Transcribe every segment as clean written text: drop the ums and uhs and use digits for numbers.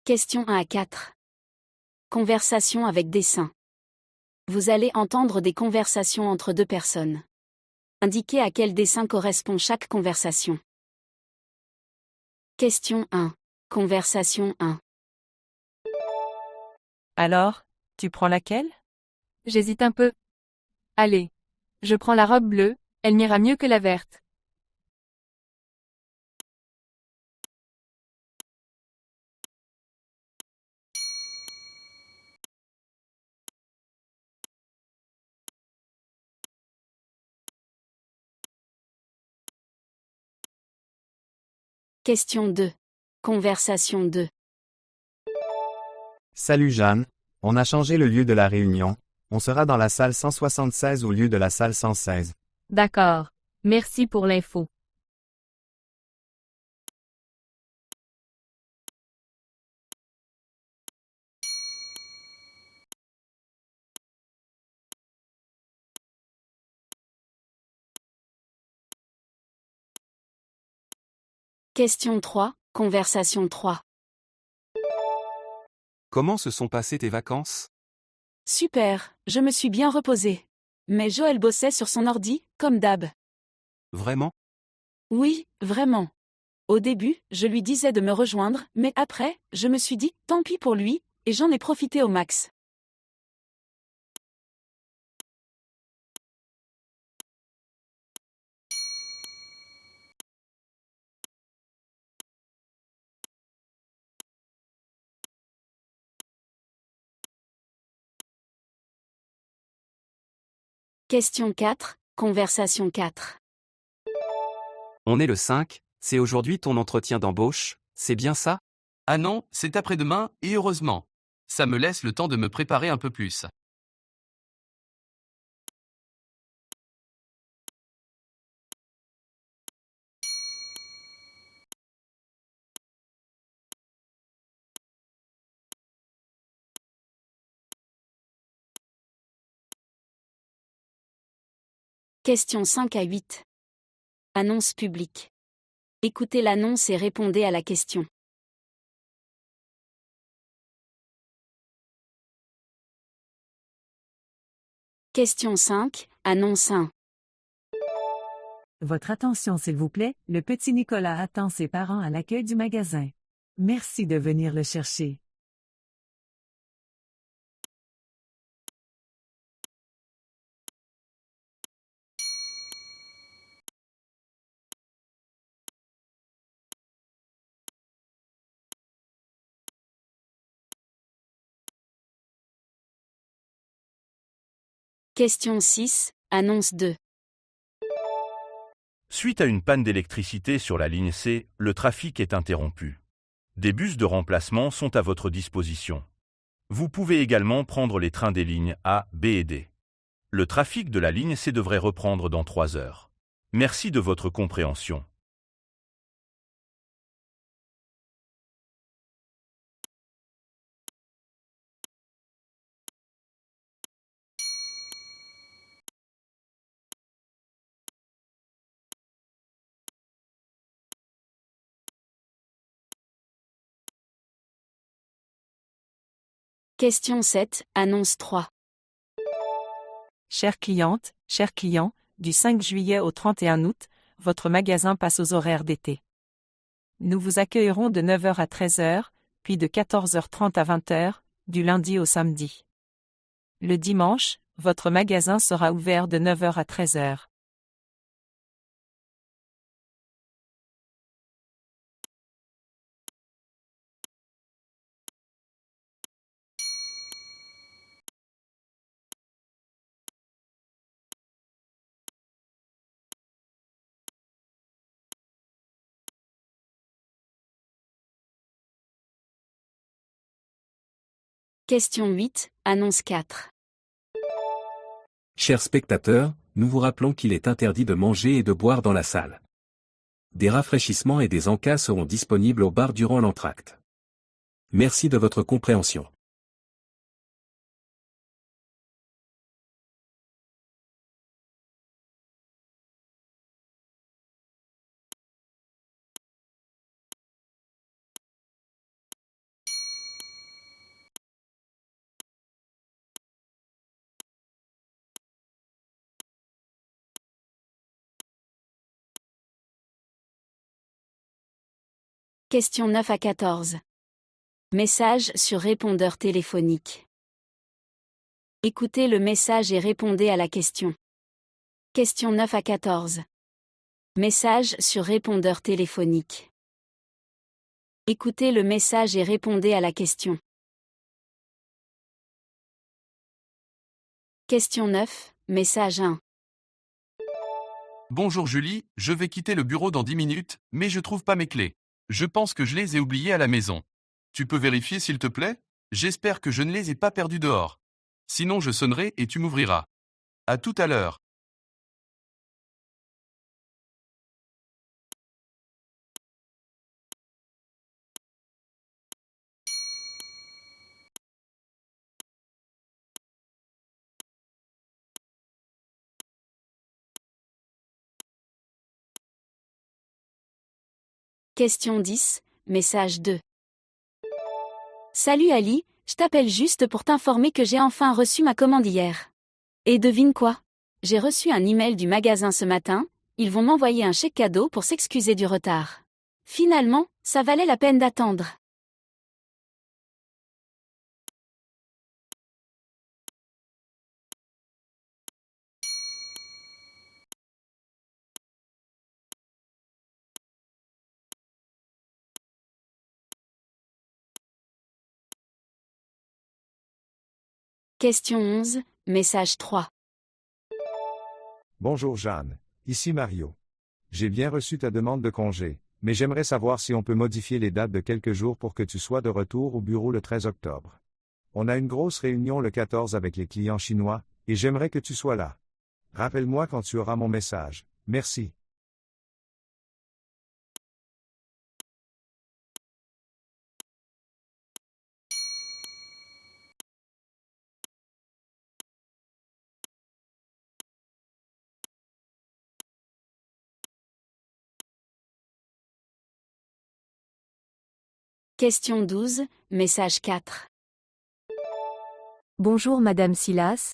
Question 1 à 4. Conversation avec dessin. Vous allez entendre des conversations entre deux personnes. Indiquez à quel dessin correspond chaque conversation. Question 1. Conversation 1. Alors, tu prends laquelle? J'hésite un peu. Allez. Je prends la robe bleue, elle m'ira mieux que la verte. Question 2. Conversation 2. Salut Jeanne, on a changé le lieu de la réunion, on sera dans la salle 176 au lieu de la salle 116. D'accord. Merci pour l'info. Question 3. Conversation 3. Comment se sont passées tes vacances? Super, je me suis bien reposée. Mais Joël bossait sur son ordi, comme d'hab. Vraiment? Oui, vraiment. Au début, je lui disais de me rejoindre, mais après, je me suis dit, tant pis pour lui, et j'en ai profité au max. Question 4. Conversation 4. On est le 5, c'est aujourd'hui ton entretien d'embauche, c'est bien ça? Ah non, c'est après-demain, et heureusement. Ça me laisse le temps de me préparer un peu plus. Question 5 à 8. Annonce publique. Écoutez l'annonce et répondez à la question. Question 5. Annonce 1. Votre attention s'il vous plaît, le petit Nicolas attend ses parents à l'accueil du magasin. Merci de venir le chercher. Question 6. Annonce 2. Suite à une panne d'électricité sur la ligne C, le trafic est interrompu. Des bus de remplacement sont à votre disposition. Vous pouvez également prendre les trains des lignes A, B et D. Le trafic de la ligne C devrait reprendre dans 3 heures. Merci de votre compréhension. Question 7. Annonce 3. Chère cliente, chers clients, du 5 juillet au 31 août, votre magasin passe aux horaires d'été. Nous vous accueillerons de 9 h à 13 h, puis de 14h30 à 20 h, du lundi au samedi. Le dimanche, votre magasin sera ouvert de 9 h à 13 h. Question 8. Annonce 4. Chers spectateurs, nous vous rappelons qu'il est interdit de manger et de boire dans la salle. Des rafraîchissements et des encas seront disponibles au bar durant l'entracte. Merci de votre compréhension. Questions 9 à 14. Message sur répondeur téléphonique. Écoutez le message et répondez à la question. Questions 9 à 14. Message sur répondeur téléphonique. Écoutez le message et répondez à la question. Question 9, message 1. Bonjour Julie, je vais quitter le bureau dans 10 minutes, mais je trouve pas mes clés. Je pense que je les ai oubliées à la maison. Tu peux vérifier s'il te plaît? J'espère que je ne les ai pas perdues dehors. Sinon je sonnerai et tu m'ouvriras. À tout à l'heure. Question 10, message 2. Salut Ali, je t'appelle juste pour t'informer que j'ai enfin reçu ma commande hier. Et devine quoi? J'ai reçu un email du magasin ce matin, ils vont m'envoyer un chèque cadeau pour s'excuser du retard. Finalement, ça valait la peine d'attendre. Question 11, message 3. Bonjour Jeanne, ici Mario. J'ai bien reçu ta demande de congé, mais j'aimerais savoir si on peut modifier les dates de quelques jours pour que tu sois de retour au bureau le 13 octobre. On a une grosse réunion le 14 avec les clients chinois, et j'aimerais que tu sois là. Rappelle-moi quand tu auras mon message. Merci. Question 12, message 4. Bonjour Madame Silas.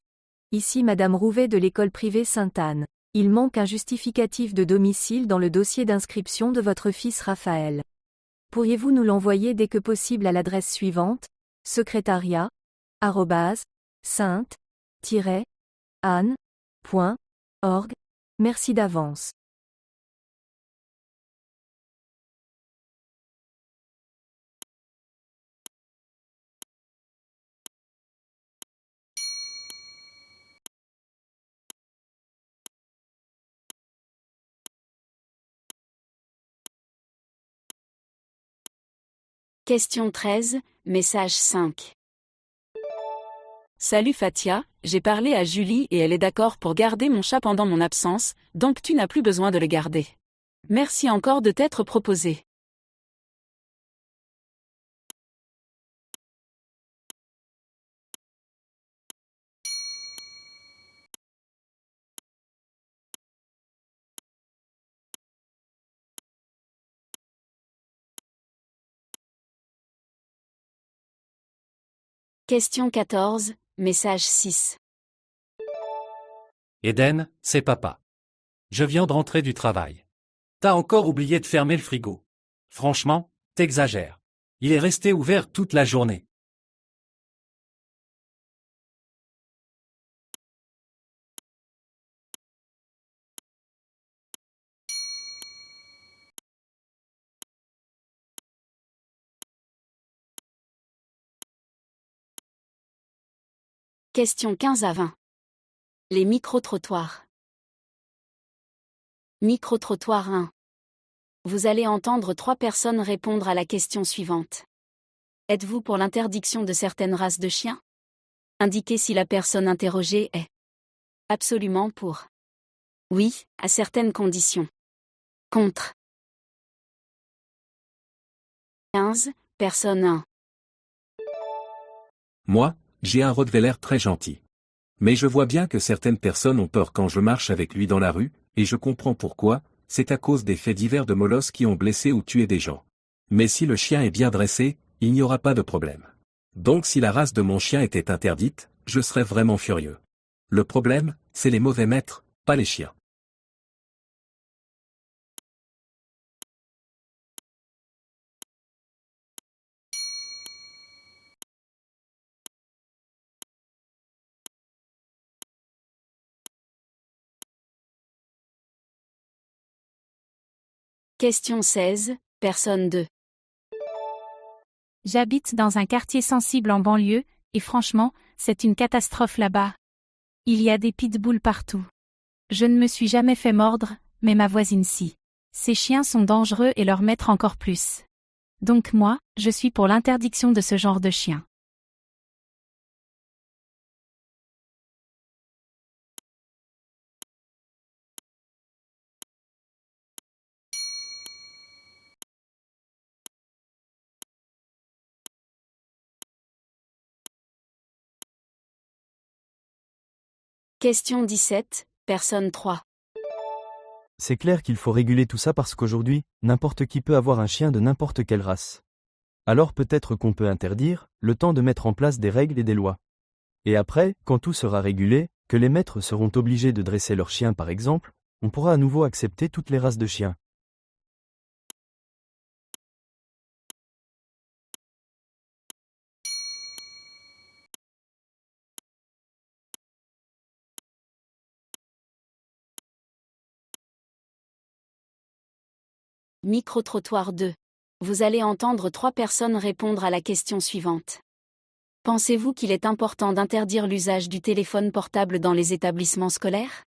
Ici Madame Rouvet de l'école privée Sainte-Anne. Il manque un justificatif de domicile dans le dossier d'inscription de votre fils Raphaël. Pourriez-vous nous l'envoyer dès que possible à l'adresse suivante, secrétariat@sainte-anne.org. Merci d'avance. Question 13, message 5. Salut Fatia, j'ai parlé à Julie et elle est d'accord pour garder mon chat pendant mon absence, donc tu n'as plus besoin de le garder. Merci encore de t'être proposé. Question 14, message 6. Eden, c'est papa. Je viens de rentrer du travail. T'as encore oublié de fermer le frigo. Franchement, t'exagères. Il est resté ouvert toute la journée. Question 15 à 20. Les micro-trottoirs. Micro-trottoir 1. Vous allez entendre 3 personnes répondre à la question suivante. Êtes-vous pour l'interdiction de certaines races de chiens? Indiquez si la personne interrogée est absolument pour. Oui, à certaines conditions. Contre. 15, personne 1. Moi, j'ai un Rottweiler très gentil. Mais je vois bien que certaines personnes ont peur quand je marche avec lui dans la rue, et je comprends pourquoi, c'est à cause des faits divers de molosses qui ont blessé ou tué des gens. Mais si le chien est bien dressé, il n'y aura pas de problème. Donc si la race de mon chien était interdite, je serais vraiment furieux. Le problème, c'est les mauvais maîtres, pas les chiens. Question 16, personne 2. J'habite dans un quartier sensible en banlieue, et franchement, c'est une catastrophe là-bas. Il y a des pitbulls partout. Je ne me suis jamais fait mordre, mais ma voisine si. Ces chiens sont dangereux et leur maître encore plus. Donc moi, je suis pour l'interdiction de ce genre de chien. Question 17, personne 3. C'est clair qu'il faut réguler tout ça parce qu'aujourd'hui, n'importe qui peut avoir un chien de n'importe quelle race. Alors peut-être qu'on peut interdire, le temps de mettre en place des règles et des lois. Et après, quand tout sera régulé, que les maîtres seront obligés de dresser leurs chiens par exemple, on pourra à nouveau accepter toutes les races de chiens. Micro-trottoir 2. Vous allez entendre 3 personnes répondre à la question suivante. Pensez-vous qu'il est important d'interdire l'usage du téléphone portable dans les établissements scolaires?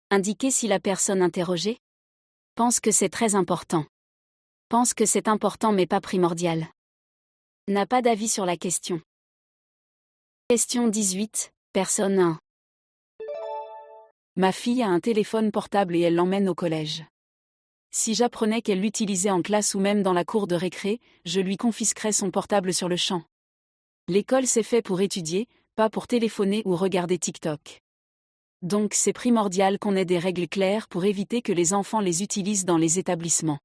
Indiquez si la personne interrogée pense que c'est très important. Pense que c'est important mais pas primordial. N'a pas d'avis sur la question. Question 18, personne 1. Ma fille a un téléphone portable et elle l'emmène au collège. Si j'apprenais qu'elle l'utilisait en classe ou même dans la cour de récré, je lui confisquerais son portable sur le champ. L'école c'est fait pour étudier, pas pour téléphoner ou regarder TikTok. Donc c'est primordial qu'on ait des règles claires pour éviter que les enfants les utilisent dans les établissements.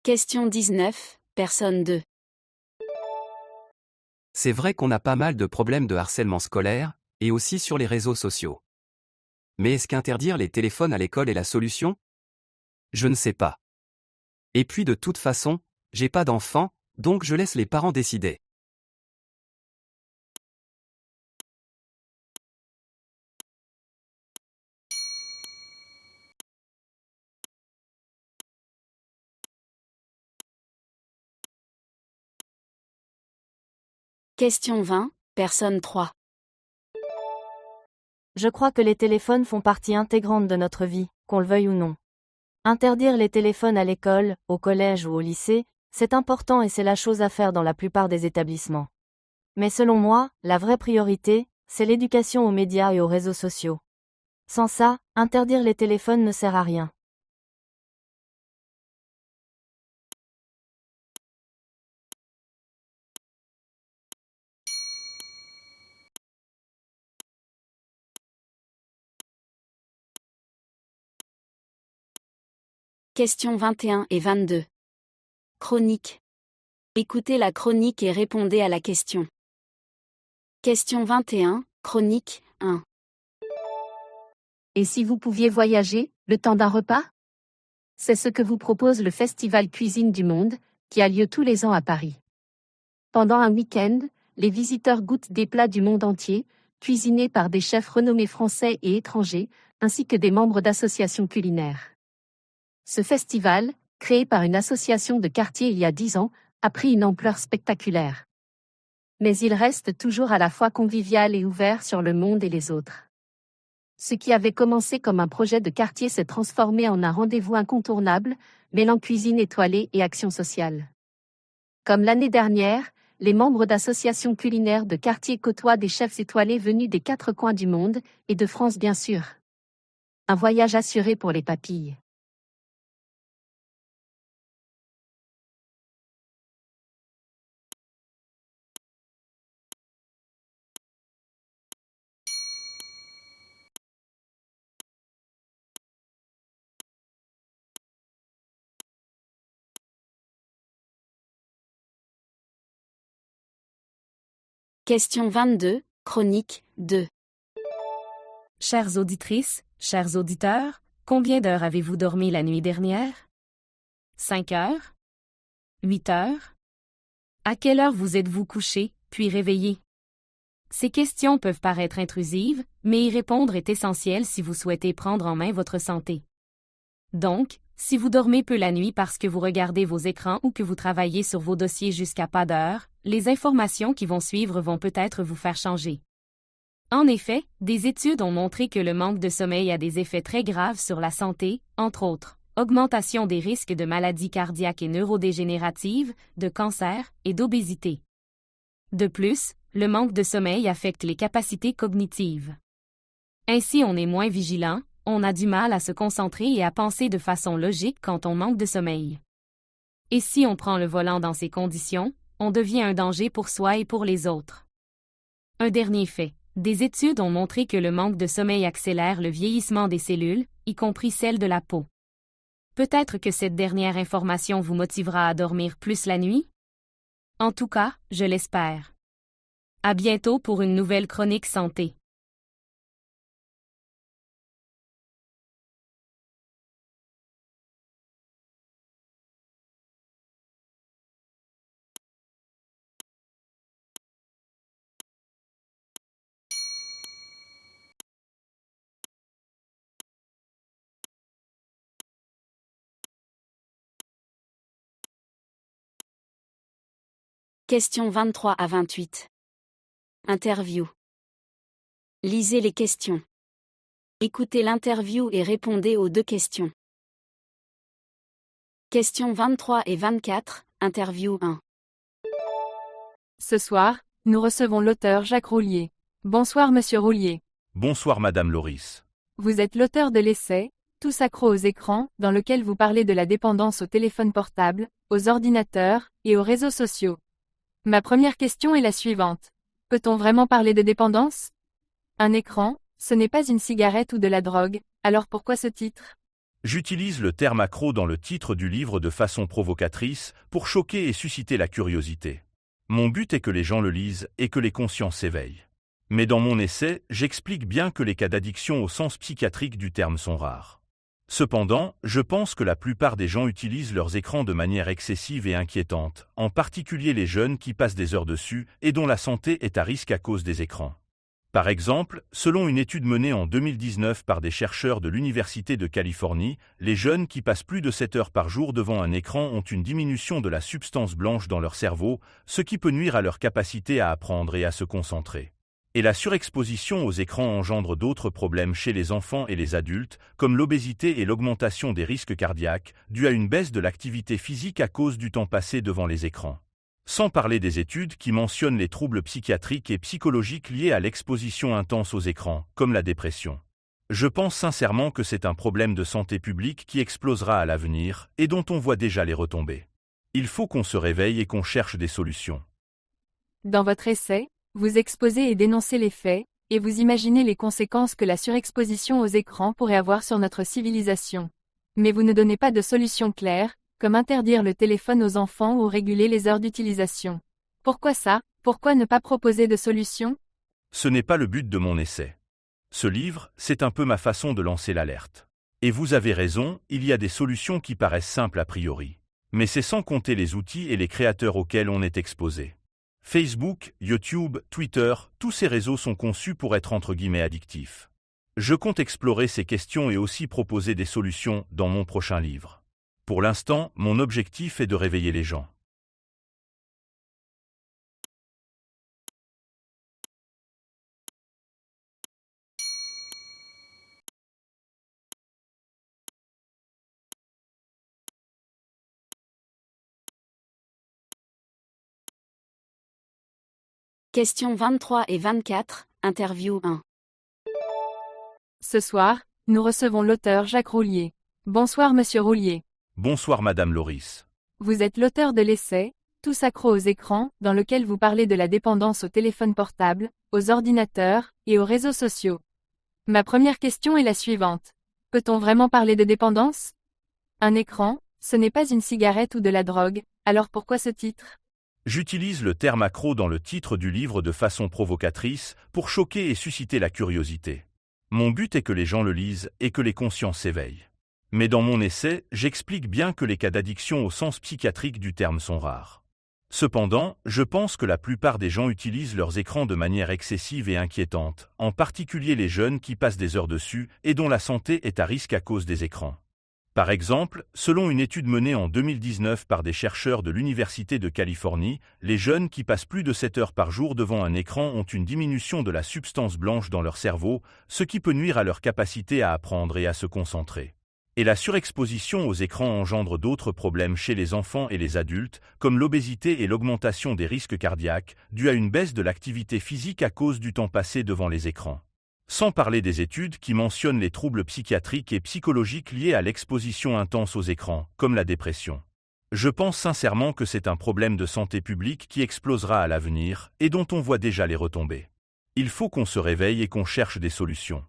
Question 19, personne 2. C'est vrai qu'on a pas mal de problèmes de harcèlement scolaire, et aussi sur les réseaux sociaux. Mais est-ce qu'interdire les téléphones à l'école est la solution? Je ne sais pas. Et puis de toute façon, j'ai pas d'enfant, donc je laisse les parents décider. Question 20, personne 3. Je crois que les téléphones font partie intégrante de notre vie, qu'on le veuille ou non. Interdire les téléphones à l'école, au collège ou au lycée, c'est important et c'est la chose à faire dans la plupart des établissements. Mais selon moi, la vraie priorité, c'est l'éducation aux médias et aux réseaux sociaux. Sans ça, interdire les téléphones ne sert à rien. Questions 21 et 22. Chronique. Écoutez la chronique et répondez à la question. Question 21, chronique 1. Et si vous pouviez voyager, le temps d'un repas? C'est ce que vous propose le Festival Cuisine du Monde, qui a lieu tous les ans à Paris. Pendant un week-end, les visiteurs goûtent des plats du monde entier, cuisinés par des chefs renommés français et étrangers, ainsi que des membres d'associations culinaires. Ce festival, créé par une association de quartier il y a 10 ans, a pris une ampleur spectaculaire. Mais il reste toujours à la fois convivial et ouvert sur le monde et les autres. Ce qui avait commencé comme un projet de quartier s'est transformé en un rendez-vous incontournable, mêlant cuisine étoilée et action sociale. Comme l'année dernière, les membres d'associations culinaires de quartier côtoient des chefs étoilés venus des 4 coins du monde, et de France bien sûr. Un voyage assuré pour les papilles. Question 22, chronique 2. Chères auditrices, chers auditeurs, Combien d'heures avez-vous dormi la nuit dernière? 5 heures? 8 heures? À quelle heure vous êtes-vous couché, puis réveillé? Ces questions peuvent paraître intrusives, mais y répondre est essentiel si vous souhaitez prendre en main votre santé. Donc, si vous dormez peu la nuit parce que vous regardez vos écrans ou que vous travaillez sur vos dossiers jusqu'à pas d'heure, les informations qui vont suivre vont peut-être vous faire changer. En effet, des études ont montré que le manque de sommeil a des effets très graves sur la santé, entre autres, augmentation des risques de maladies cardiaques et neurodégénératives, de cancer et d'obésité. De plus, le manque de sommeil affecte les capacités cognitives. Ainsi on est moins vigilant, on a du mal à se concentrer et à penser de façon logique quand on manque de sommeil. Et si on prend le volant dans ces conditions, on devient un danger pour soi et pour les autres. Un dernier fait. Des études ont montré que le manque de sommeil accélère le vieillissement des cellules, y compris celles de la peau. Peut-être que cette dernière information vous motivera à dormir plus la nuit? En tout cas, je l'espère. À bientôt pour une nouvelle chronique santé. Questions 23 à 28. Interview. Lisez les questions. Écoutez l'interview et répondez aux 2 questions. Questions 23 et 24, interview 1. Ce soir, nous recevons l'auteur Jacques Roulier. Bonsoir Monsieur Roulier. Bonsoir Madame Loris. Vous êtes l'auteur de l'essai « Tous accros aux écrans » dans lequel vous parlez de la dépendance au téléphone portable, aux ordinateurs et aux réseaux sociaux. Ma première question est la suivante. Peut-on vraiment parler de dépendance? Un écran, ce n'est pas une cigarette ou de la drogue, alors pourquoi ce titre? J'utilise le terme accro dans le titre du livre de façon provocatrice pour choquer et susciter la curiosité. Mon but est que les gens le lisent et que les consciences s'éveillent. Mais dans mon essai, j'explique bien que les cas d'addiction au sens psychiatrique du terme sont rares. Cependant, je pense que la plupart des gens utilisent leurs écrans de manière excessive et inquiétante, en particulier les jeunes qui passent des heures dessus et dont la santé est à risque à cause des écrans. Par exemple, selon une étude menée en 2019 par des chercheurs de l'Université de Californie, les jeunes qui passent plus de 7 heures par jour devant un écran ont une diminution de la substance blanche dans leur cerveau, ce qui peut nuire à leur capacité à apprendre et à se concentrer. Et la surexposition aux écrans engendre d'autres problèmes chez les enfants et les adultes, comme l'obésité et l'augmentation des risques cardiaques, dus à une baisse de l'activité physique à cause du temps passé devant les écrans. Sans parler des études qui mentionnent les troubles psychiatriques et psychologiques liés à l'exposition intense aux écrans, comme la dépression. Je pense sincèrement que c'est un problème de santé publique qui explosera à l'avenir et dont on voit déjà les retombées. Il faut qu'on se réveille et qu'on cherche des solutions. Dans votre essai, vous exposez et dénoncez les faits, et vous imaginez les conséquences que la surexposition aux écrans pourrait avoir sur notre civilisation. Mais vous ne donnez pas de solution claire, comme interdire le téléphone aux enfants ou réguler les heures d'utilisation. Pourquoi ça? Pourquoi ne pas proposer de solution? Ce n'est pas le but de mon essai. Ce livre, c'est un peu ma façon de lancer l'alerte. Et vous avez raison, il y a des solutions qui paraissent simples a priori. Mais c'est sans compter les outils et les créateurs auxquels on est exposé. Facebook, YouTube, Twitter, tous ces réseaux sont conçus pour être entre guillemets addictifs. Je compte explorer ces questions et aussi proposer des solutions dans mon prochain livre. Pour l'instant, mon objectif est de réveiller les gens. Questions 23 et 24, interview 1. Ce soir, nous recevons l'auteur Jacques Roulier. Bonsoir Monsieur Roulier. Bonsoir Madame Loris. Vous êtes l'auteur de l'essai « Tous accros aux écrans » dans lequel vous parlez de la dépendance au téléphone portable, aux ordinateurs et aux réseaux sociaux. Ma première question est la suivante. Peut-on vraiment parler de dépendance? Un écran, ce n'est pas une cigarette ou de la drogue, alors pourquoi ce titre? J'utilise le terme accro dans le titre du livre de façon provocatrice pour choquer et susciter la curiosité. Mon but est que les gens le lisent et que les consciences s'éveillent. Mais dans mon essai, j'explique bien que les cas d'addiction au sens psychiatrique du terme sont rares. Cependant, je pense que la plupart des gens utilisent leurs écrans de manière excessive et inquiétante, en particulier les jeunes qui passent des heures dessus et dont la santé est à risque à cause des écrans. Par exemple, selon une étude menée en 2019 par des chercheurs de l'Université de Californie, les jeunes qui passent plus de 7 heures par jour devant un écran ont une diminution de la substance blanche dans leur cerveau, ce qui peut nuire à leur capacité à apprendre et à se concentrer. Et la surexposition aux écrans engendre d'autres problèmes chez les enfants et les adultes, comme l'obésité et l'augmentation des risques cardiaques, dus à une baisse de l'activité physique à cause du temps passé devant les écrans. Sans parler des études qui mentionnent les troubles psychiatriques et psychologiques liés à l'exposition intense aux écrans, comme la dépression. Je pense sincèrement que c'est un problème de santé publique qui explosera à l'avenir et dont on voit déjà les retombées. Il faut qu'on se réveille et qu'on cherche des solutions.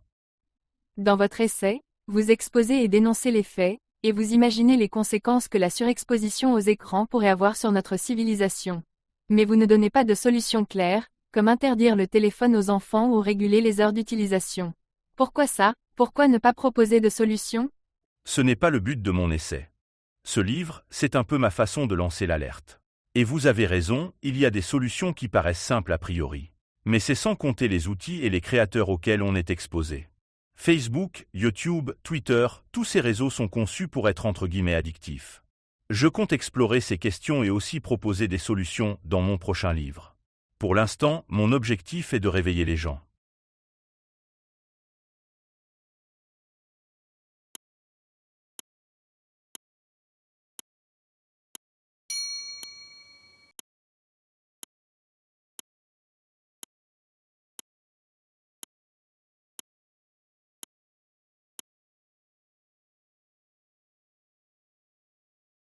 Dans votre essai, vous exposez et dénoncez les faits, et vous imaginez les conséquences que la surexposition aux écrans pourrait avoir sur notre civilisation. Mais vous ne donnez pas de solution claire, comme interdire le téléphone aux enfants ou réguler les heures d'utilisation. Pourquoi ça? Pourquoi ne pas proposer de solution? Ce n'est pas le but de mon essai. Ce livre, c'est un peu ma façon de lancer l'alerte. Et vous avez raison, il y a des solutions qui paraissent simples a priori. Mais c'est sans compter les outils et les créateurs auxquels on est exposé. Facebook, YouTube, Twitter, tous ces réseaux sont conçus pour être entre guillemets addictifs. Je compte explorer ces questions et aussi proposer des solutions dans mon prochain livre. Pour l'instant, mon objectif est de réveiller les gens.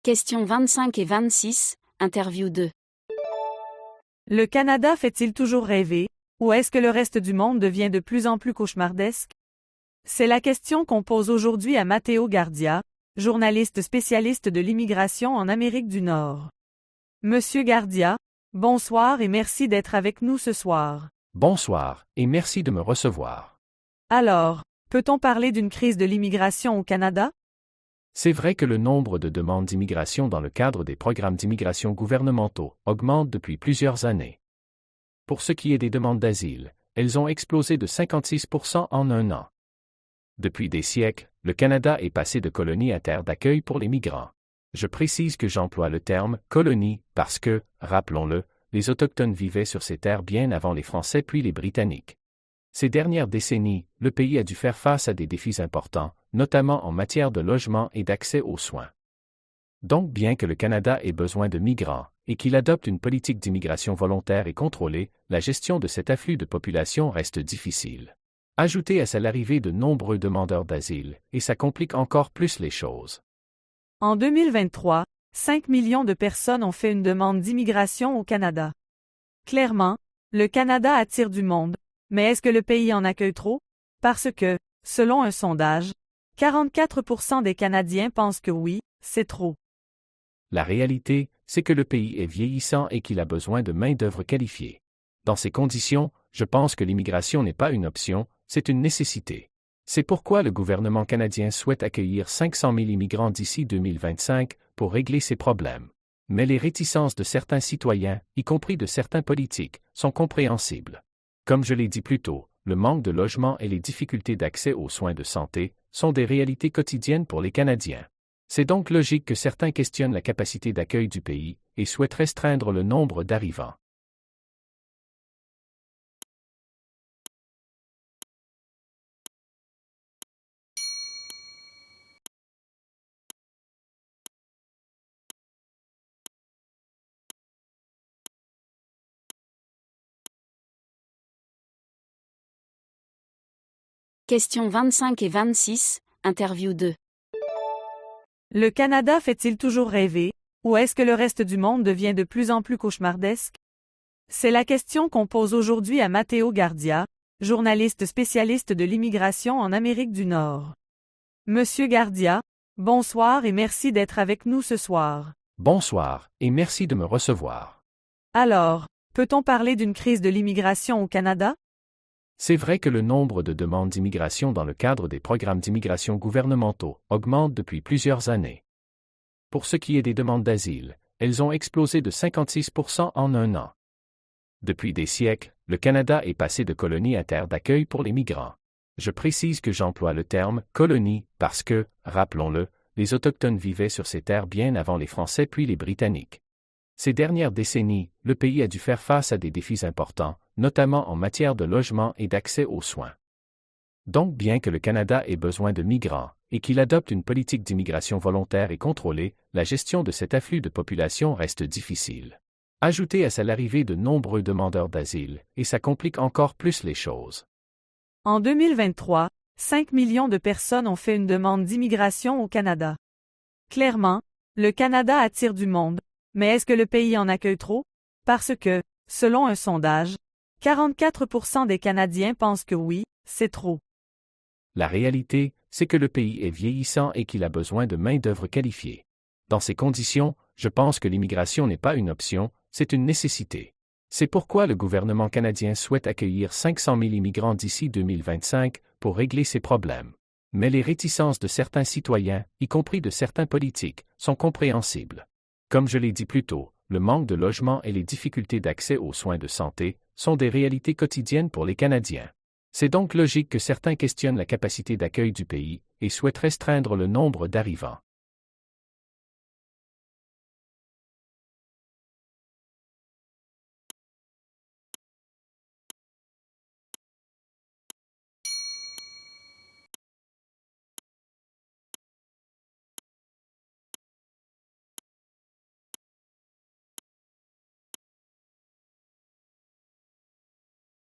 Questions 25 et 26, interview 2. Le Canada fait-il toujours rêver, ou est-ce que le reste du monde devient de plus en plus cauchemardesque? C'est la question qu'on pose aujourd'hui à Matteo Gardia, journaliste spécialiste de l'immigration en Amérique du Nord. Monsieur Gardia, bonsoir et merci d'être avec nous ce soir. Bonsoir, et merci de me recevoir. Alors, peut-on parler d'une crise de l'immigration au Canada? C'est vrai que le nombre de demandes d'immigration dans le cadre des programmes d'immigration gouvernementaux augmente depuis plusieurs années. Pour ce qui est des demandes d'asile, elles ont explosé de 56% en un an. Depuis des siècles, le Canada est passé de colonie à terre d'accueil pour les migrants. Je précise que j'emploie le terme « colonie » parce que, rappelons-le, les Autochtones vivaient sur ces terres bien avant les Français puis les Britanniques. Ces dernières décennies, le pays a dû faire face à des défis importants, notamment en matière de logement et d'accès aux soins. Donc bien que le Canada ait besoin de migrants, et qu'il adopte une politique d'immigration volontaire et contrôlée, la gestion de cet afflux de population reste difficile. Ajoutez à ça l'arrivée de nombreux demandeurs d'asile, et ça complique encore plus les choses. En 2023, 5 millions de personnes ont fait une demande d'immigration au Canada. Clairement, le Canada attire du monde, mais est-ce que le pays en accueille trop? Parce que, selon un sondage, 44% des Canadiens pensent que oui, c'est trop. La réalité, c'est que le pays est vieillissant et qu'il a besoin de main-d'œuvre qualifiée. Dans ces conditions, je pense que l'immigration n'est pas une option, c'est une nécessité. C'est pourquoi le gouvernement canadien souhaite accueillir 500 000 immigrants d'ici 2025 pour régler ces problèmes. Mais les réticences de certains citoyens, y compris de certains politiques, sont compréhensibles. Comme je l'ai dit plus tôt, le manque de logement et les difficultés d'accès aux soins de santé sont des réalités quotidiennes pour les Canadiens. C'est donc logique que certains questionnent la capacité d'accueil du pays et souhaitent restreindre le nombre d'arrivants. Questions 25 et 26, interview 2. Le Canada fait-il toujours rêver, ou est-ce que le reste du monde devient de plus en plus cauchemardesque? C'est la question qu'on pose aujourd'hui à Matteo Gardia, journaliste spécialiste de l'immigration en Amérique du Nord. Monsieur Gardia, bonsoir et merci d'être avec nous ce soir. Bonsoir, et merci de me recevoir. Alors, peut-on parler d'une crise de l'immigration au Canada? C'est vrai que le nombre de demandes d'immigration dans le cadre des programmes d'immigration gouvernementaux augmente depuis plusieurs années. Pour ce qui est des demandes d'asile, elles ont explosé de 56% en un an. Depuis des siècles, le Canada est passé de colonie à terre d'accueil pour les migrants. Je précise que j'emploie le terme « colonie » parce que, rappelons-le, les Autochtones vivaient sur ces terres bien avant les Français puis les Britanniques. Ces dernières décennies, le pays a dû faire face à des défis importants, notamment en matière de logement et d'accès aux soins. Donc bien que le Canada ait besoin de migrants, et qu'il adopte une politique d'immigration volontaire et contrôlée, la gestion de cet afflux de population reste difficile. Ajoutez à ça l'arrivée de nombreux demandeurs d'asile, et ça complique encore plus les choses. En 2023, 5 millions de personnes ont fait une demande d'immigration au Canada. Clairement, le Canada attire du monde, mais est-ce que le pays en accueille trop? Parce que, selon un sondage, 44% des Canadiens pensent que oui, c'est trop. La réalité, c'est que le pays est vieillissant et qu'il a besoin de main-d'œuvre qualifiée. Dans ces conditions, je pense que l'immigration n'est pas une option, c'est une nécessité. C'est pourquoi le gouvernement canadien souhaite accueillir 500 000 immigrants d'ici 2025 pour régler ces problèmes. Mais les réticences de certains citoyens, y compris de certains politiques, sont compréhensibles. Comme je l'ai dit plus tôt, le manque de logement et les difficultés d'accès aux soins de santé sont des réalités quotidiennes pour les Canadiens. C'est donc logique que certains questionnent la capacité d'accueil du pays et souhaitent restreindre le nombre d'arrivants.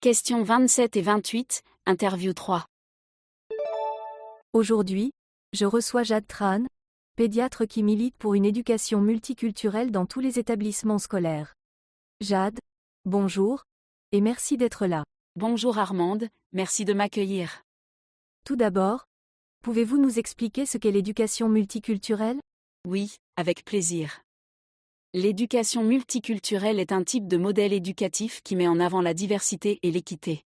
Questions 27 et 28, interview 3. Aujourd'hui, je reçois Jade Tran, pédiatre qui milite pour une éducation multiculturelle dans tous les établissements scolaires. Jade, bonjour, et merci d'être là. Bonjour Armande, merci de m'accueillir. Tout d'abord, pouvez-vous nous expliquer ce qu'est l'éducation multiculturelle? Oui, avec plaisir. L'éducation multiculturelle est un type de modèle éducatif qui met en avant la diversité et l'équité.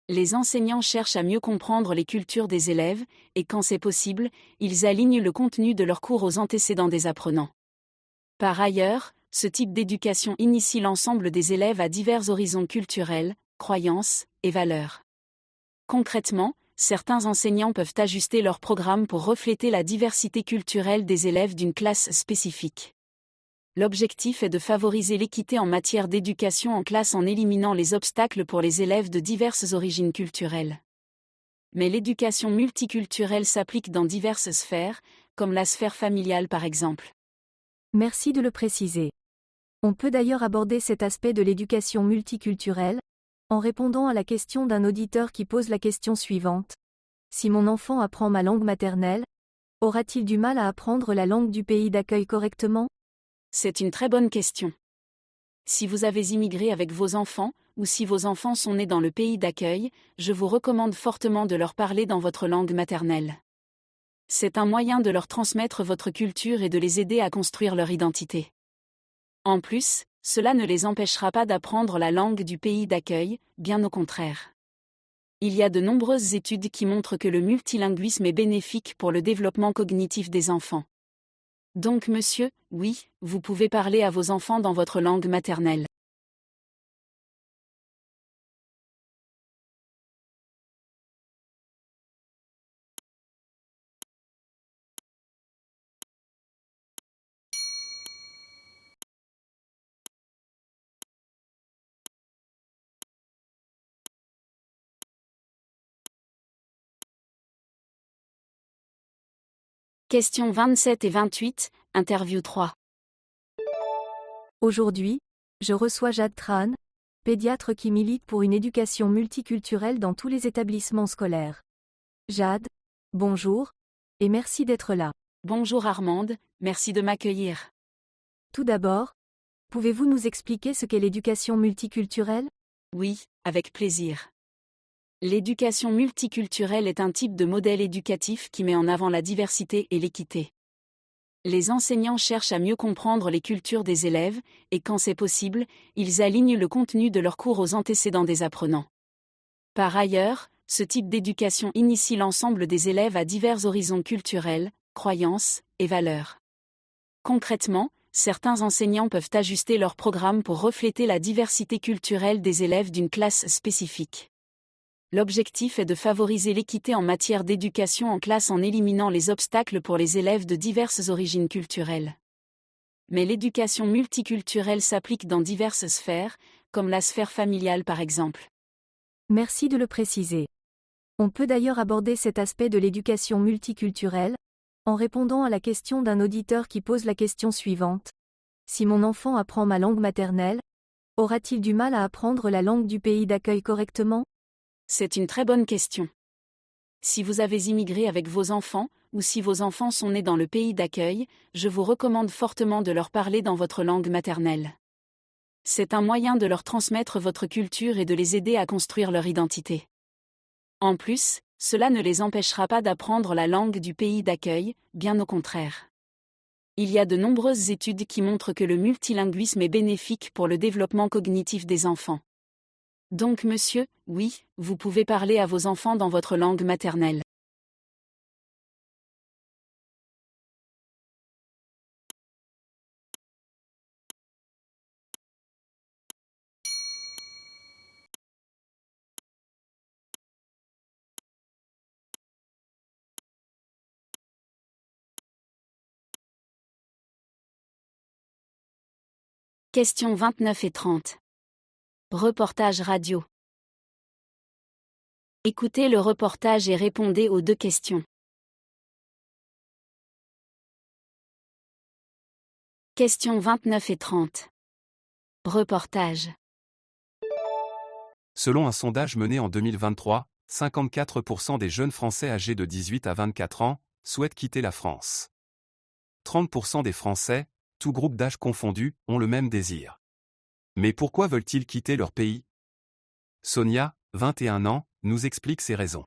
Les enseignants cherchent à mieux comprendre les cultures des élèves, et quand c'est possible, ils alignent le contenu de leurs cours aux antécédents des apprenants. Par ailleurs, ce type d'éducation initie l'ensemble des élèves à divers horizons culturels, croyances et valeurs. Concrètement, certains enseignants peuvent ajuster leur programme pour refléter la diversité culturelle des élèves d'une classe spécifique. L'objectif est de favoriser l'équité en matière d'éducation en classe en éliminant les obstacles pour les élèves de diverses origines culturelles. Mais l'éducation multiculturelle s'applique dans diverses sphères, comme la sphère familiale par exemple. Merci de le préciser. On peut d'ailleurs aborder cet aspect de l'éducation multiculturelle, en répondant à la question d'un auditeur qui pose la question suivante. Si mon enfant apprend ma langue maternelle, aura-t-il du mal à apprendre la langue du pays d'accueil correctement? C'est une très bonne question. Si vous avez immigré avec vos enfants, ou si vos enfants sont nés dans le pays d'accueil, je vous recommande fortement de leur parler dans votre langue maternelle. C'est un moyen de leur transmettre votre culture et de les aider à construire leur identité. En plus, cela ne les empêchera pas d'apprendre la langue du pays d'accueil, bien au contraire. Il y a de nombreuses études qui montrent que le multilinguisme est bénéfique pour le développement cognitif des enfants. Donc monsieur, oui, vous pouvez parler à vos enfants dans votre langue maternelle. Questions 27 et 28, interview 3. Aujourd'hui, je reçois Jade Tran, pédiatre qui milite pour une éducation multiculturelle dans tous les établissements scolaires. Jade, bonjour, et merci d'être là. Bonjour Armande, merci de m'accueillir. Tout d'abord, pouvez-vous nous expliquer ce qu'est l'éducation multiculturelle? Oui, avec plaisir. L'éducation multiculturelle est un type de modèle éducatif qui met en avant la diversité et l'équité. Les enseignants cherchent à mieux comprendre les cultures des élèves, et quand c'est possible, ils alignent le contenu de leurs cours aux antécédents des apprenants. Par ailleurs, ce type d'éducation initie l'ensemble des élèves à divers horizons culturels, croyances et valeurs. Concrètement, certains enseignants peuvent ajuster leur programme pour refléter la diversité culturelle des élèves d'une classe spécifique. L'objectif est de favoriser l'équité en matière d'éducation en classe en éliminant les obstacles pour les élèves de diverses origines culturelles. Mais l'éducation multiculturelle s'applique dans diverses sphères, comme la sphère familiale par exemple. Merci de le préciser. On peut d'ailleurs aborder cet aspect de l'éducation multiculturelle, en répondant à la question d'un auditeur qui pose la question suivante. Si mon enfant apprend ma langue maternelle, aura-t-il du mal à apprendre la langue du pays d'accueil correctement? C'est une très bonne question. Si vous avez immigré avec vos enfants, ou si vos enfants sont nés dans le pays d'accueil, je vous recommande fortement de leur parler dans votre langue maternelle. C'est un moyen de leur transmettre votre culture et de les aider à construire leur identité. En plus, cela ne les empêchera pas d'apprendre la langue du pays d'accueil, bien au contraire. Il y a de nombreuses études qui montrent que le multilinguisme est bénéfique pour le développement cognitif des enfants. Donc monsieur, oui, vous pouvez parler à vos enfants dans votre langue maternelle. Questions 29 et 30. Reportage radio. Écoutez le reportage et répondez aux deux questions. Questions 29 et 30. Reportage. Selon un sondage mené en 2023, 54% des jeunes Français âgés de 18 à 24 ans souhaitent quitter la France. 30% des Français, tous groupes d'âge confondus, ont le même désir. Mais pourquoi veulent-ils quitter leur pays? Sonia, 21 ans, nous explique ses raisons.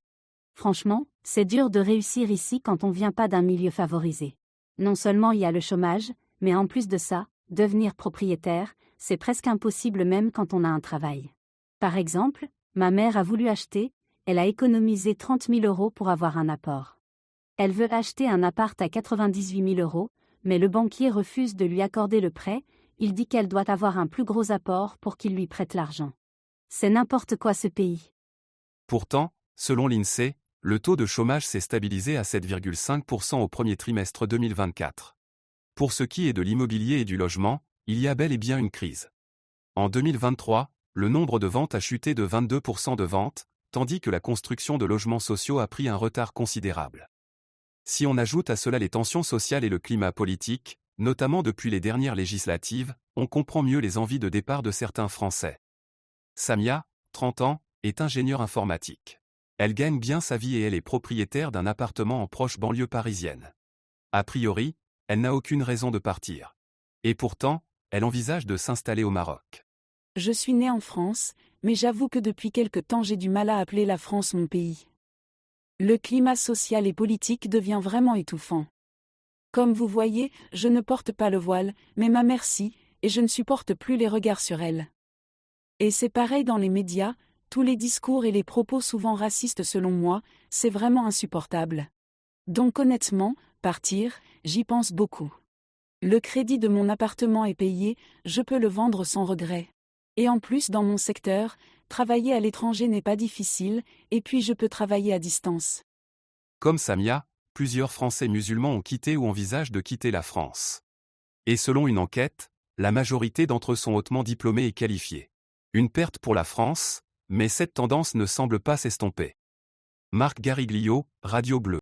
Franchement, c'est dur de réussir ici quand on vient pas d'un milieu favorisé. Non seulement il y a le chômage, mais en plus de ça, devenir propriétaire, c'est presque impossible même quand on a un travail. Par exemple, ma mère a voulu acheter, elle a économisé 30 000 € pour avoir un apport. Elle veut acheter un appart à 98 000 €, mais le banquier refuse de lui accorder le prêt, il dit qu'elle doit avoir un plus gros apport pour qu'il lui prête l'argent. C'est n'importe quoi ce pays. Pourtant, selon l'INSEE, le taux de chômage s'est stabilisé à 7,5% au premier trimestre 2024. Pour ce qui est de l'immobilier et du logement, il y a bel et bien une crise. En 2023, le nombre de ventes a chuté de 22% de ventes, tandis que la construction de logements sociaux a pris un retard considérable. Si on ajoute à cela les tensions sociales et le climat politique, notamment depuis les dernières législatives, on comprend mieux les envies de départ de certains Français. Samia, 30 ans, est ingénieure informatique. Elle gagne bien sa vie et elle est propriétaire d'un appartement en proche banlieue parisienne. A priori, elle n'a aucune raison de partir. Et pourtant, elle envisage de s'installer au Maroc. Je suis née en France, mais j'avoue que depuis quelque temps j'ai du mal à appeler la France mon pays. Le climat social et politique devient vraiment étouffant. Comme vous voyez, je ne porte pas le voile, mais ma mère si, et je ne supporte plus les regards sur elle. Et c'est pareil dans les médias, tous les discours et les propos souvent racistes selon moi, c'est vraiment insupportable. Donc honnêtement, partir, j'y pense beaucoup. Le crédit de mon appartement est payé, je peux le vendre sans regret. Et en plus dans mon secteur, travailler à l'étranger n'est pas difficile, et puis je peux travailler à distance. Comme Samia, plusieurs Français musulmans ont quitté ou envisagent de quitter la France. Et selon une enquête, la majorité d'entre eux sont hautement diplômés et qualifiés. Une perte pour la France, mais cette tendance ne semble pas s'estomper. Marc Gariglio, Radio Bleue.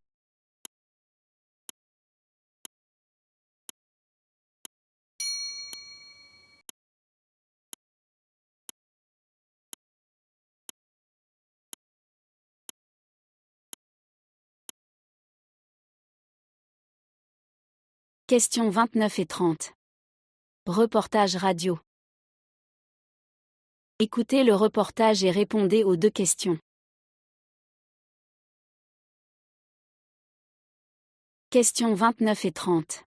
Questions 29 et 30. Reportage radio. Écoutez le reportage et répondez aux deux questions. Questions 29 et 30.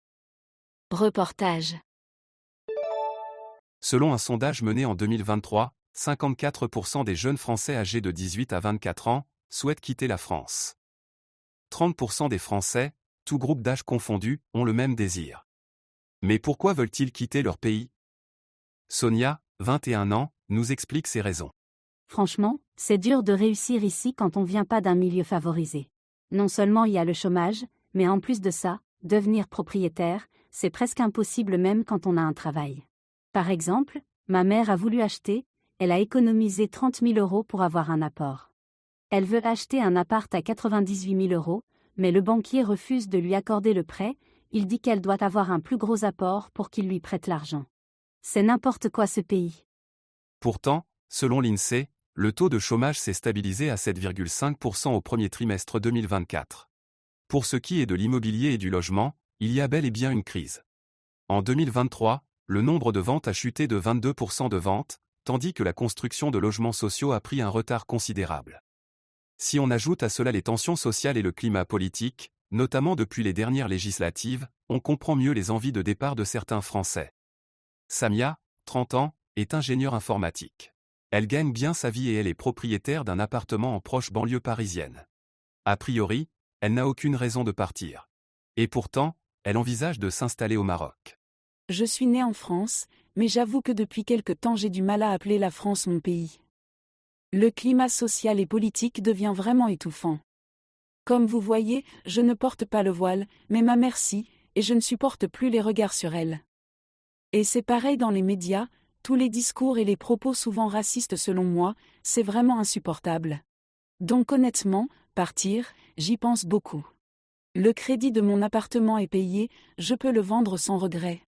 Reportage. Selon un sondage mené en 2023, 54% des jeunes Français âgés de 18 à 24 ans souhaitent quitter la France. 30% des Français, tous groupes d'âge confondus, ont le même désir. Mais pourquoi veulent-ils quitter leur pays? Sonia, 21 ans, nous explique ses raisons. Franchement, c'est dur de réussir ici quand on vient pas d'un milieu favorisé. Non seulement il y a le chômage, mais en plus de ça, devenir propriétaire, c'est presque impossible même quand on a un travail. Par exemple, ma mère a voulu acheter, elle a économisé 30 000 € pour avoir un apport. Elle veut acheter un appart à 98 000 €, mais le banquier refuse de lui accorder le prêt, il dit qu'elle doit avoir un plus gros apport pour qu'il lui prête l'argent. C'est n'importe quoi ce pays. Pourtant, selon l'INSEE, le taux de chômage s'est stabilisé à 7,5% au premier trimestre 2024. Pour ce qui est de l'immobilier et du logement, il y a bel et bien une crise. En 2023, le nombre de ventes a chuté de 22% de ventes, tandis que la construction de logements sociaux a pris un retard considérable. Si on ajoute à cela les tensions sociales et le climat politique, notamment depuis les dernières législatives, on comprend mieux les envies de départ de certains Français. Samia, 30 ans, est ingénieure informatique. Elle gagne bien sa vie et elle est propriétaire d'un appartement en proche banlieue parisienne. A priori, elle n'a aucune raison de partir. Et pourtant, elle envisage de s'installer au Maroc. Je suis née en France, mais j'avoue que depuis quelque temps j'ai du mal à appeler la France mon pays. Le climat social et politique devient vraiment étouffant. Comme vous voyez, je ne porte pas le voile, mais ma mère si, et je ne supporte plus les regards sur elle. Et c'est pareil dans les médias, tous les discours et les propos souvent racistes selon moi, c'est vraiment insupportable. Donc honnêtement, partir, j'y pense beaucoup. Le crédit de mon appartement est payé, je peux le vendre sans regret.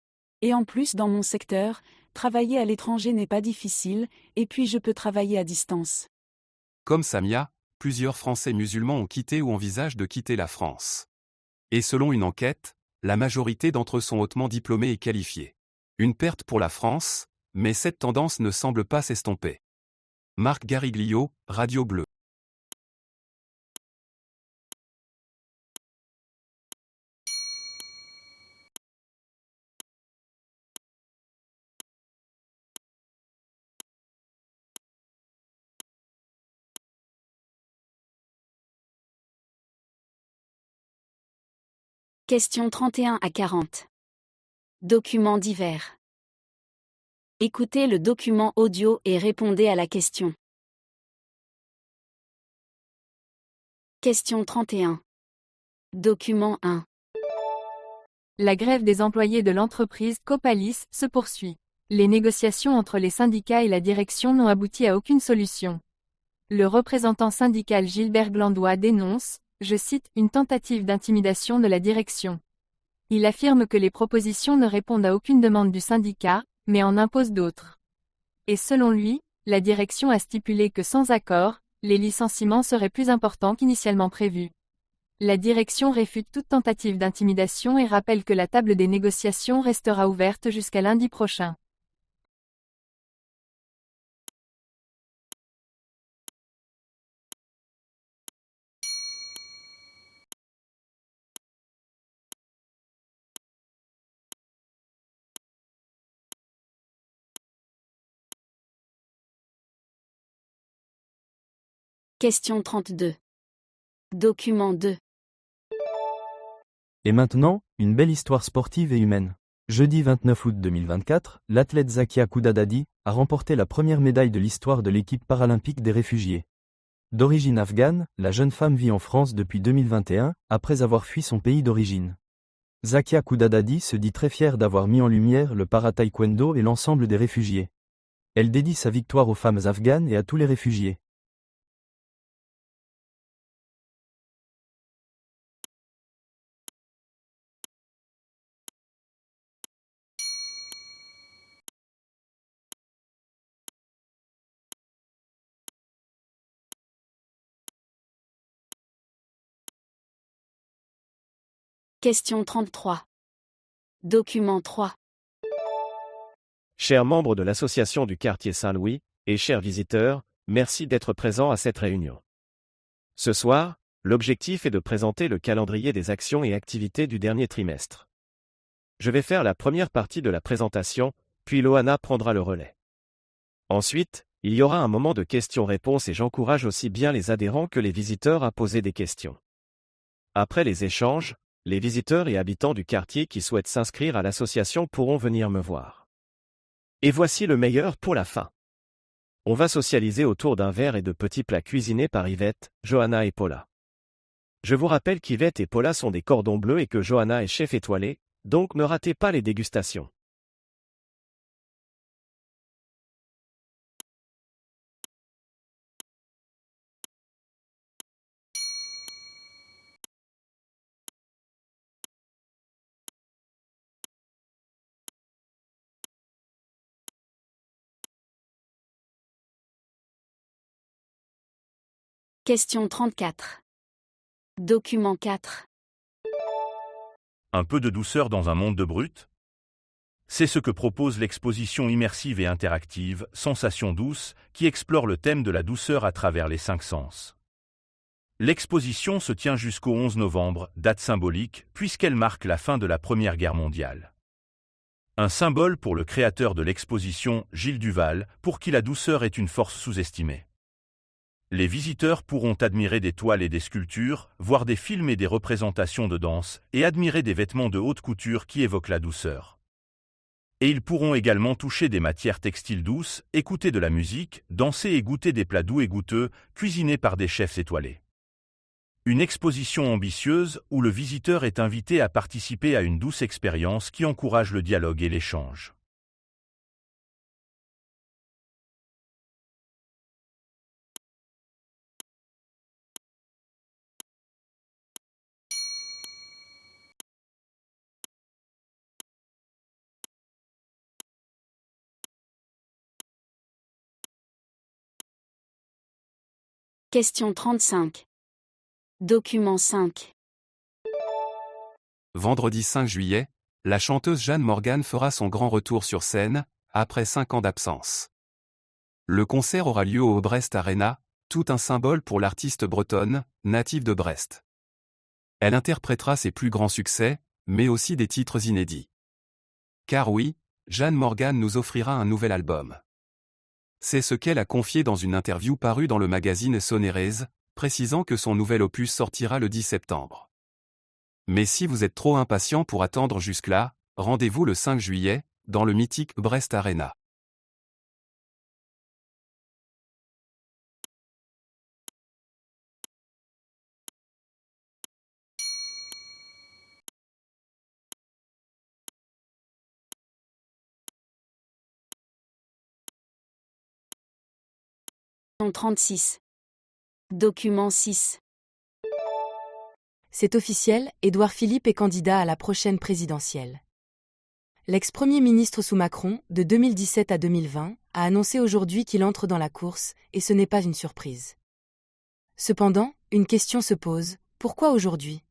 Et en plus dans mon secteur, travailler à l'étranger n'est pas difficile, et puis je peux travailler à distance. Comme Samia, plusieurs Français musulmans ont quitté ou envisagent de quitter la France. Et selon une enquête, la majorité d'entre eux sont hautement diplômés et qualifiés. Une perte pour la France, mais cette tendance ne semble pas s'estomper. Marc Gariglio, Radio Bleue. Questions 31 à 40. Documents divers. Écoutez le document audio et répondez à la question. Question 31. Document 1. La grève des employés de l'entreprise Copalis se poursuit. Les négociations entre les syndicats et la direction n'ont abouti à aucune solution. Le représentant syndical Gilbert Glandois dénonce, je cite, une tentative d'intimidation de la direction. Il affirme que les propositions ne répondent à aucune demande du syndicat, mais en imposent d'autres. Et selon lui, la direction a stipulé que sans accord, les licenciements seraient plus importants qu'initialement prévus. La direction réfute toute tentative d'intimidation et rappelle que la table des négociations restera ouverte jusqu'à lundi prochain. Question 32. Document 2. Et maintenant, une belle histoire sportive et humaine. Jeudi 29 août 2024, l'athlète Zakia Kudadadi a remporté la première médaille de l'histoire de l'équipe paralympique des réfugiés. D'origine afghane, la jeune femme vit en France depuis 2021, après avoir fui son pays d'origine. Zakia Kudadadi se dit très fière d'avoir mis en lumière le para-taekwondo et l'ensemble des réfugiés. Elle dédie sa victoire aux femmes afghanes et à tous les réfugiés. Question 33. Document 3. Chers membres de l'association du quartier Saint-Louis, et chers visiteurs, merci d'être présents à cette réunion. Ce soir, l'objectif est de présenter le calendrier des actions et activités du dernier trimestre. Je vais faire la première partie de la présentation, puis Loana prendra le relais. Ensuite, Il y aura un moment de questions-réponses et j'encourage aussi bien les adhérents que les visiteurs à poser des questions. Après les échanges, les visiteurs et habitants du quartier qui souhaitent s'inscrire à l'association pourront venir me voir. Et voici le meilleur pour la fin. On va socialiser autour d'un verre et de petits plats cuisinés par Yvette, Johanna et Paula. Je vous rappelle qu'Yvette et Paula sont des cordons bleus et que Johanna est chef étoilé, donc ne ratez pas les dégustations. Question 34. Document 4. Un peu de douceur dans un monde de brut? C'est ce que propose l'exposition immersive et interactive Sensations douces, qui explore le thème de la douceur à travers les 5 sens. L'exposition se tient jusqu'au 11 novembre, date symbolique, puisqu'elle marque la fin de la Première Guerre mondiale. Un symbole pour le créateur de l'exposition, Gilles Duval, pour qui la douceur est une force sous-estimée. Les visiteurs pourront admirer des toiles et des sculptures, voir des films et des représentations de danse, et admirer des vêtements de haute couture qui évoquent la douceur. Et ils pourront également toucher des matières textiles douces, écouter de la musique, danser et goûter des plats doux et goûteux, cuisinés par des chefs étoilés. Une exposition ambitieuse où le visiteur est invité à participer à une douce expérience qui encourage le dialogue et l'échange. Question 35. Document 5. Vendredi 5 juillet, la chanteuse Jeanne Morgan fera son grand retour sur scène, après 5 ans d'absence. Le concert aura lieu au Brest Arena, tout un symbole pour l'artiste bretonne, native de Brest. Elle interprétera ses plus grands succès, mais aussi des titres inédits. Car oui, Jeanne Morgan nous offrira un nouvel album. C'est ce qu'elle a confié dans une interview parue dans le magazine Sonnerese, précisant que son nouvel opus sortira le 10 septembre. Mais si vous êtes trop impatient pour attendre jusque-là, rendez-vous le 5 juillet, dans le mythique Brest Arena. Question 36. Document 6. C'est officiel, Édouard Philippe est candidat à la prochaine présidentielle. L'ex-premier ministre sous Macron, de 2017 à 2020, a annoncé aujourd'hui qu'il entre dans la course, et ce n'est pas une surprise. Cependant, une question se pose, pourquoi aujourd'hui ?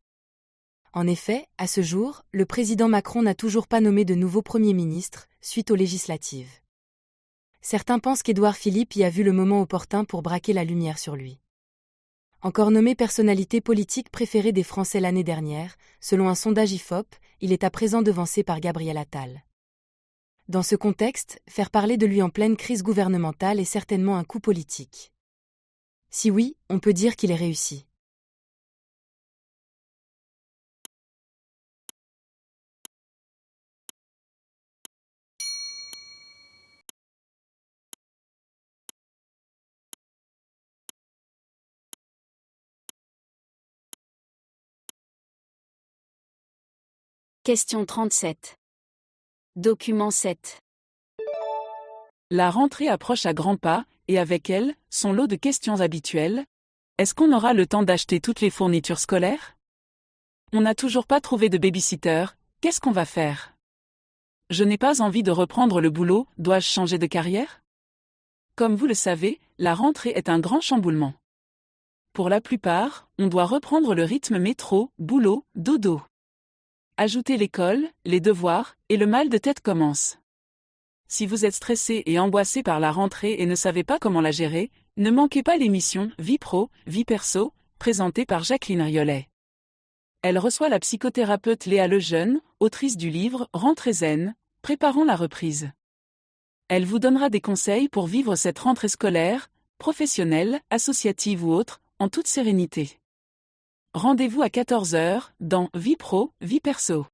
En effet, à ce jour, le président Macron n'a toujours pas nommé de nouveau Premier ministre, suite aux législatives. Certains pensent qu'Édouard Philippe y a vu le moment opportun pour braquer la lumière sur lui. Encore nommé personnalité politique préférée des Français l'année dernière, selon un sondage IFOP, il est à présent devancé par Gabriel Attal. Dans ce contexte, faire parler de lui en pleine crise gouvernementale est certainement un coup politique. Si oui, on peut dire qu'il est réussi. Question 37. Document 7. La rentrée approche à grands pas, et avec elle, son lot de questions habituelles. Est-ce qu'on aura le temps d'acheter toutes les fournitures scolaires ? On n'a toujours pas trouvé de baby-sitter, qu'est-ce qu'on va faire ? Je n'ai pas envie de reprendre le boulot, dois-je changer de carrière ? Comme vous le savez, la rentrée est un grand chamboulement. Pour la plupart, on doit reprendre le rythme métro, boulot, dodo. Ajoutez l'école, les devoirs, et le mal de tête commence. Si vous êtes stressé et angoissé par la rentrée et ne savez pas comment la gérer, ne manquez pas l'émission « Vie pro, vie perso » présentée par Jacqueline Riolet. Elle reçoit la psychothérapeute Léa Lejeune, autrice du livre « Rentrée zen, préparons la reprise ». Elle vous donnera des conseils pour vivre cette rentrée scolaire, professionnelle, associative ou autre, en toute sérénité. Rendez-vous à 14 h dans Vie pro, Vie perso.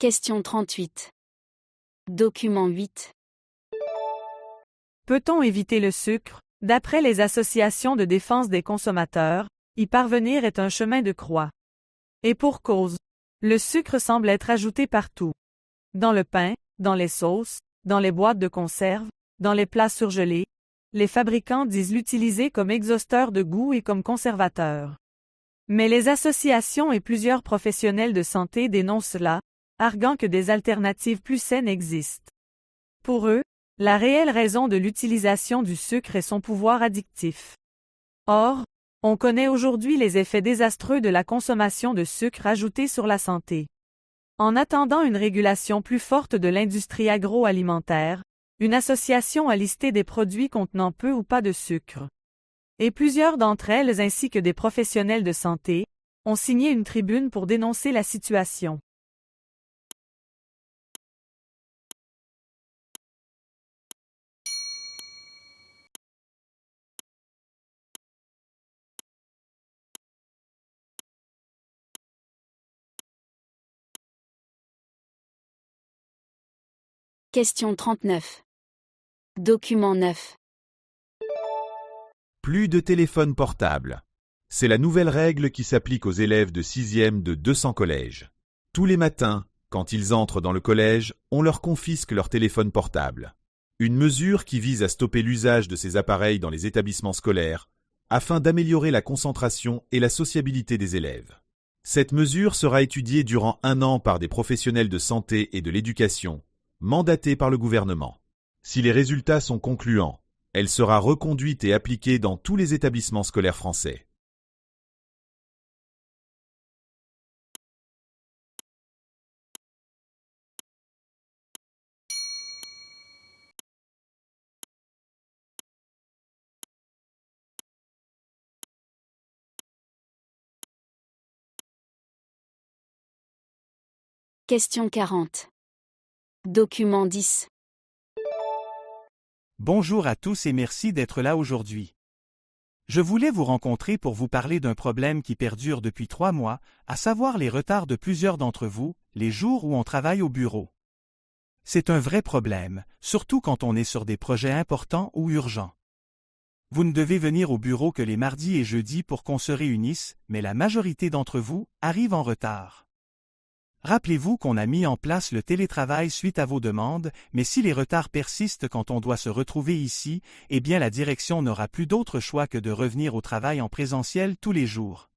Question 38. Document 8. Peut-on éviter le sucre? D'après les associations de défense des consommateurs, y parvenir est un chemin de croix. Et pour cause. Le sucre semble être ajouté partout. Dans le pain, dans les sauces, dans les boîtes de conserve, dans les plats surgelés. Les fabricants disent l'utiliser comme exhausteur de goût et comme conservateur. Mais les associations et plusieurs professionnels de santé dénoncent cela, arguant que des alternatives plus saines existent. Pour eux, la réelle raison de l'utilisation du sucre est son pouvoir addictif. Or, on connaît aujourd'hui les effets désastreux de la consommation de sucre ajouté sur la santé. En attendant une régulation plus forte de l'industrie agroalimentaire, une association a listé des produits contenant peu ou pas de sucre. Et plusieurs d'entre elles ainsi que des professionnels de santé, ont signé une tribune pour dénoncer la situation. Question 39. Document 9. Plus de téléphone portable. C'est la nouvelle règle qui s'applique aux élèves de 6e de 200 collèges. Tous les matins, quand ils entrent dans le collège, on leur confisque leur téléphone portable. Une mesure qui vise à stopper l'usage de ces appareils dans les établissements scolaires, afin d'améliorer la concentration et la sociabilité des élèves. Cette mesure sera étudiée durant 1 an par des professionnels de santé et de l'éducation, mandatés par le gouvernement. Si les résultats sont concluants, elle sera reconduite et appliquée dans tous les établissements scolaires français. Question 40. Document 10. Bonjour à tous et merci d'être là aujourd'hui. Je voulais vous rencontrer pour vous parler d'un problème qui perdure depuis 3 mois, à savoir les retards de plusieurs d'entre vous, les jours où on travaille au bureau. C'est un vrai problème, surtout quand on est sur des projets importants ou urgents. Vous ne devez venir au bureau que les mardis et jeudis pour qu'on se réunisse, mais la majorité d'entre vous arrive en retard. Rappelez-vous qu'on a mis en place le télétravail suite à vos demandes, mais si les retards persistent quand on doit se retrouver ici, eh bien la direction n'aura plus d'autre choix que de revenir au travail en présentiel tous les jours.